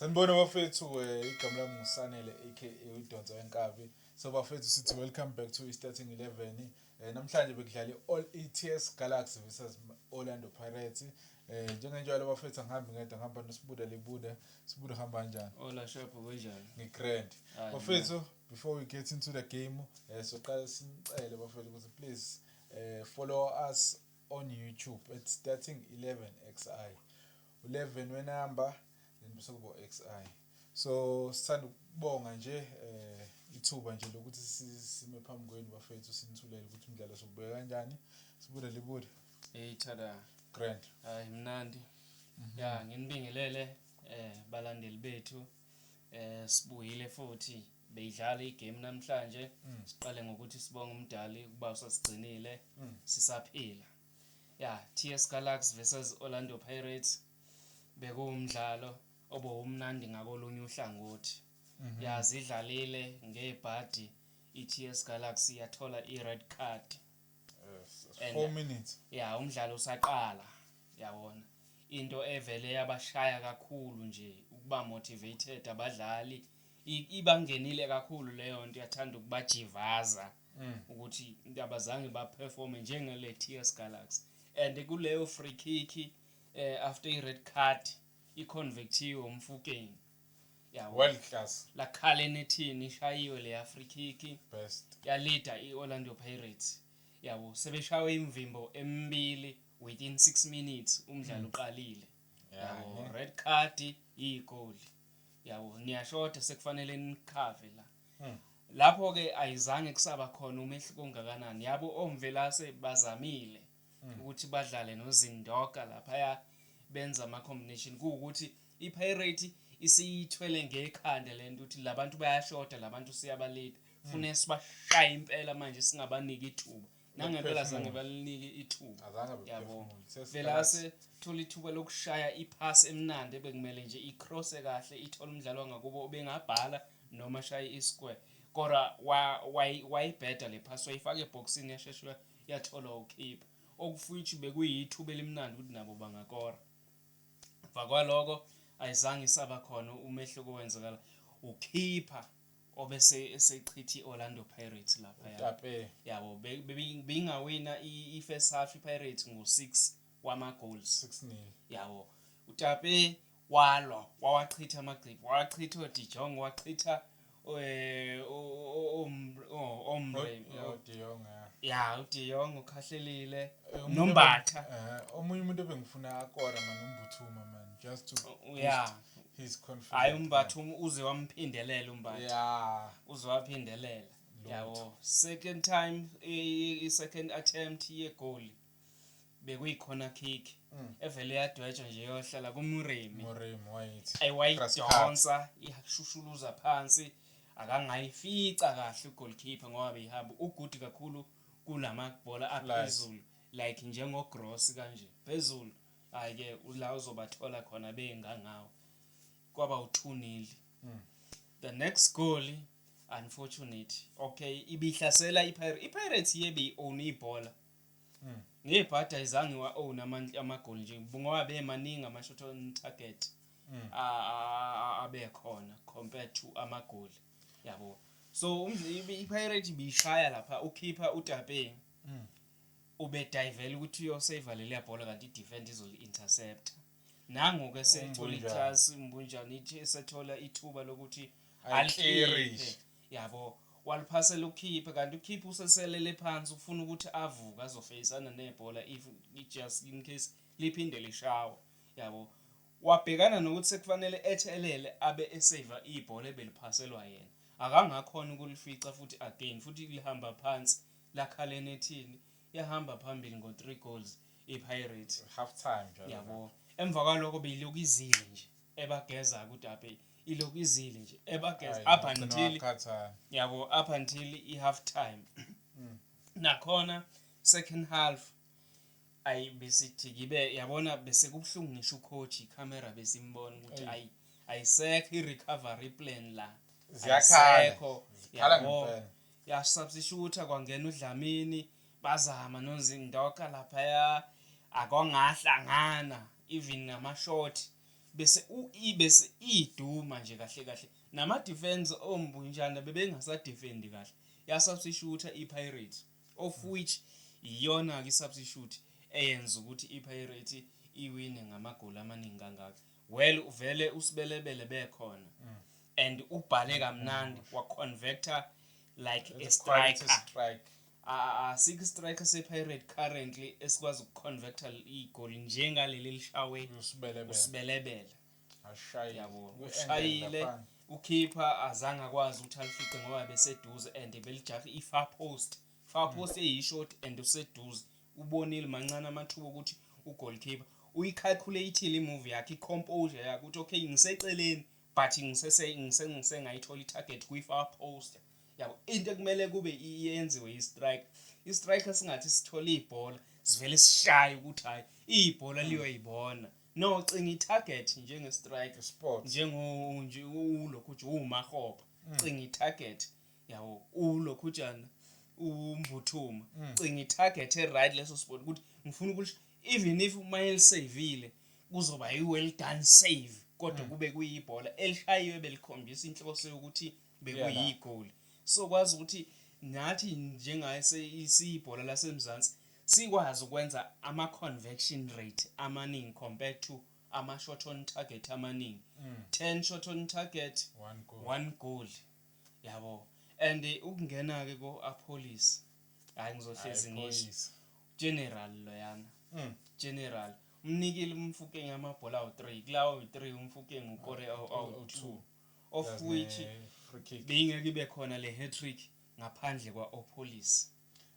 Sanibona bafethu igama lami nguSanele aka uDonsa wenkabi. So bafethu sithi welcome back to Starting 11. Namhlanje bekudlala All ETS Galaxy versus Orlando Pirates. Njengenjalo bafethu angihambi ngedwa ngihamba noSibuda Lebuda. Sibuda hamba kanjani? Ola shopho kanjani? Ngigrand. Bafethu before we get into the game, soqala simcele bafethu ukuthi please follow us on YouTube at Starting 11XI. 11 wenumber then bese kubo XI. So sithanda ukubonga nje ithuba nje lokuthi sime phambi kwenu bafethu sinithulele ukuthi umdlalo sobubeka kanjani. Sibude libude. Tada. Grand. Hayi mnandi. Ya nginibingelele balandeli bethu sibuyile futhi beyidlala igame namhlanje. Siqale ngokuthi sibonge umdali kuba usasigcinile sisaphila. Ya TS Galaxy versus Orlando Pirates bekuwumdlalo obumnandi ngakolunye uhlangothi. Yazidlalile ngebhadi iTS Galaxy yathola ired card. 4 minutes. Ya umdlalo usaqala yabona. Into evele yabashaya kakhulu nje ukuba motivated abadlali ibangenile kakhulu leyo nto yathanda ukubajivaza ukuthi abazange baperforme njengele TS Galaxy. And kuleyo free kick after i-red card i-convectiwe umfukeni yabo World class. la Calenetini ishayiwe le free kick Best. yalida iOrlando Pirates yabo sebeshawe imvimbo emibili within 6 minutes umdlalo uqalile yabo red card igoal yabo niyashoda sekufanele nikhave la lapho ke ayizange kusaba khona umehluko ongakanani yabo omvelase bazamile ukuthi badlale noZindoka lapha benza ama combination kuukuthi iPirate isiyithwele ngekhanda lento ukuthi labantu bayashoda labantu siyabalida fune sibashaya impela manje singabaniki ithuba nangempela zange balinike ithuba yabo velase thola ithuba lokushaya ipass emnandi bekumele nje icross kahle ithola umdlalo ngakubo bengabhala noma shaya isquare kodwa why better le pass wayifaka eboxini yasheshwa yathola ukeeper okufuthi bekuyithuba elimnandi ukuthi nabo bangakora vakwaloko ayizange isaba khona umehluko wenzakala ukeeper obese esechitha iOrlando Pirates lapha yabo bengawina ifirst half iPirates ngo6 wama goals 6-0 yabo uTape wawachitha amagripe wachitha uDijong wachitha Omre ya uDijong ukhahlelile Nombatha omunye umuntu ebengifuna akora manombuthuma man just to his confidence. Hayi umbathu uze wamphindelela umbathu. Yeah. Uze waphindelela. Yabo second time second attempt ye goal bekuyikhona kick evele yadwetshwa nje yohlala kuMuremi. Muremi wayithi. Ayidonsa ihashushuluza phansi akangayifica kahle ugoalkeeper ngoba behamba ugudi kakhulu kulama bhola aphezulu like njengo Gross kanje. Phezulu ayike la uzobathola khona bengangawo. Kwaba u2-0. The next goal unfortunate okay ibihlasela iPirates yebe own ibhola ngebhada izange wa own ama-goal nje ngoba bemaningi ama-shot on target abekhona compared to ama-goal yabo so iPirates bishaya lapha ukeeper uTape ube divele ukuthi uyosave leli bhola kanti idefend izoli intercept nango ke sethola iclass umbunjani ithi esethola ithuba lokuthi alclearish yabo waliphasela ukeeper kanti ukeeper useselele phansi ufuna ukuthi avuka azofacana nebhola if just in case liphinde lishawa yabo wabhekana nokuthi sekufanele ethelele abe esave ibhola ebeliphaselwa yena akangakhona ukulifica futhi again futhi lihamba phansi la Calenetini yahamba phambili ngo3 goals iPirates half time yabo emva kwaloko beyilokizile nje ebageza kuTape ilokizile nje ebageza up until yabo up until ihalf time nakhona second half ayibesithi kibe yabona bese kubhlungu ngisho ucoach icamera besimbona ukuthi ayisekho irecovery plan la ziyakhala yabo ya substitute kwangena uDlamini bazama noZindoka lapha akongahlangana even ngama shot bese iduma nje kahle nama defense ombunjana bebengasadefendi kahle ya substitute iPirates of which iyona ke substitute eyenza ukuthi iPirates iwine ngamagoli amaningi kangaka well uvele usibelebele bekhona and ubhale kamnandi wa converter like a striker six striker sePirate currently esikwazi ukuconverta igoli njengaleli lishawe usibelebele yabo ushayile ukeeper azange akwazi ukuthi alifice ngoba beseduze and belijaha ifar post eyishort and useduze ubonile mancane amathuba ukuthi ugoalkeeper uyicalculateile imove yakhe icomposure yakhe ukuthi okay ngiseceleni but ngisengayithola itarget kwi-far post yabo into ekumele kube iyenziwe i-striker singathi sithola ibhola sivele sishaye ukuthi hayi ibhola liyoyibona no cinga itarget njenge-striker nje ulokhu nje uMahopa cinga itarget yabo ulokhu njana umbuthuma cinga itarget right leso spot ukuthi ngifuna ukuthi even if umayel savile kuzoba i-well done save kodwa kube kuyibhola elishayiwe belikhombisa inhloso yokuthi bekuyigol so kwazi ukuthi nathi njengayisibhola lasemzansi sikwazi ukwenza ama conversion rate amaningi compared to ama shot on target amaningi 10 shot on target 1 goal yabo and ukungena ke ko Apolis hayi ngizohlezi ngisho general loyana general umnikile umfuke ngamabhola awu3 kulawo 3 umfuke ngukore awu2 of which beyingeke ibe khona le hat-trick ngaphandle kwa Opolis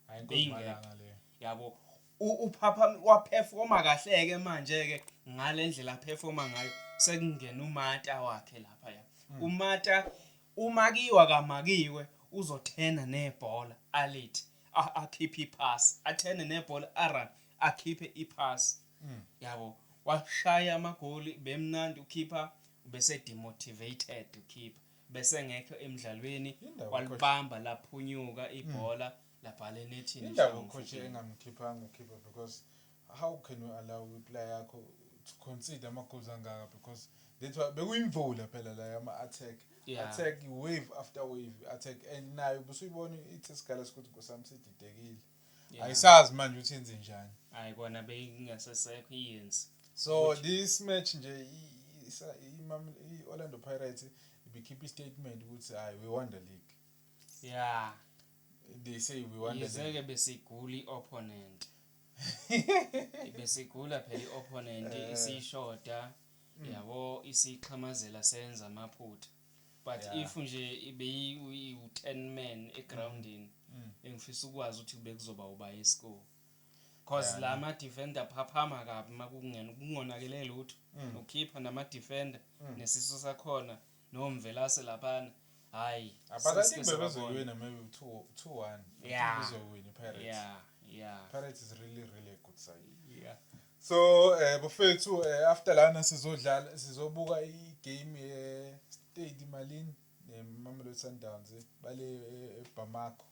ayingomalanga le yabo uphapha waperforma kahle ke manje ke ngalendlela performa ngayo sekungena uMata wakhe lapha ya uMata umakiwa kamakiwe uzothena nebhola alithi akhiphe ipass athene nebhola arun akhiphe ipass yabo washaya amagoli bemnandi ukeeper bese demotivated ukeeper bese ngekho emidlalweni walibamba laphunyuka ibhola labhale nethini indawo coach engamkhiphanga ukeeper because how can you allow player yakho to consider ama goals angaka because that's why bekuyimvula phela la ama attack wave after wave attack and nayo busuyibona ithi sigala sikuthi ngosamsithi idekile ayisazi manje ukuthi yenze njani hayi kona beyingasesekho iyenzi so this match nje Orlando Pirates keep a statement ukuthi we won the league they say we won the league besiguli opponent besigula phela opponent isishoda yabo isiqhamazela senza amaphutha but if nje ibeyi 10 men egroundini engifisa ukwazi ukuthi kube kuzoba uba iscore cause la ma defender phaphama kabi makungena kungonakelele lutho nokeeper nama defender nesiso sakhona nomvelase laphana hayi abathi bebezoyina maybe 2-1 bezowina Pirates Pirates is really a good side so bafethu after lana sizobuka igame ye Stade Malien neMamelodi Sundowns bale eBamako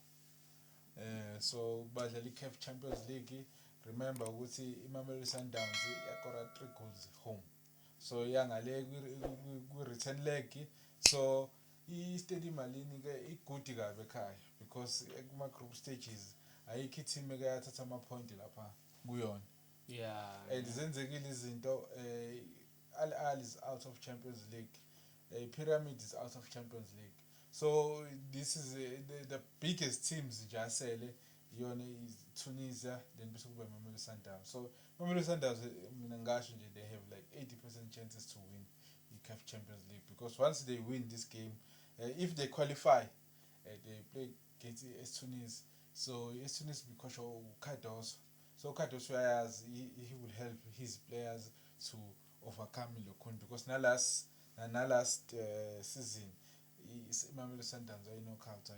so badlala iCAF Champions League remember ukuthi iMamelodi Sundowns yakora 3 goals home so yangale ku return leg so iStade Malien ke igudi kabe ekhaya because kuma group stages ayikho team ekayathatha ama point lapha kuyona and zenzekile izinto Al is out of Champions League Pyramid is out of Champions League so this is the biggest teams jasele yona is Tunisia then bese kuba Mamelodi Sundowns so Mamelodi Sundowns mina ngasho nje they have like 80% chances to win the CAF Champions League because once they win this game if they qualify they play against Tunis so Tunis because of Cardoso so Cardoso he will help his players to overcome Lokun because na last season Mamelodi Sundowns knockout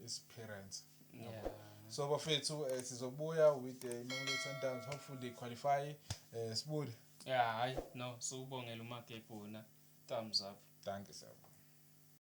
its parents so bafethu sizobuya with Mamelodi Sundowns hopefully they qualify Sibudi hayi no so ubongela uMagebhuna thumbs up thank you sir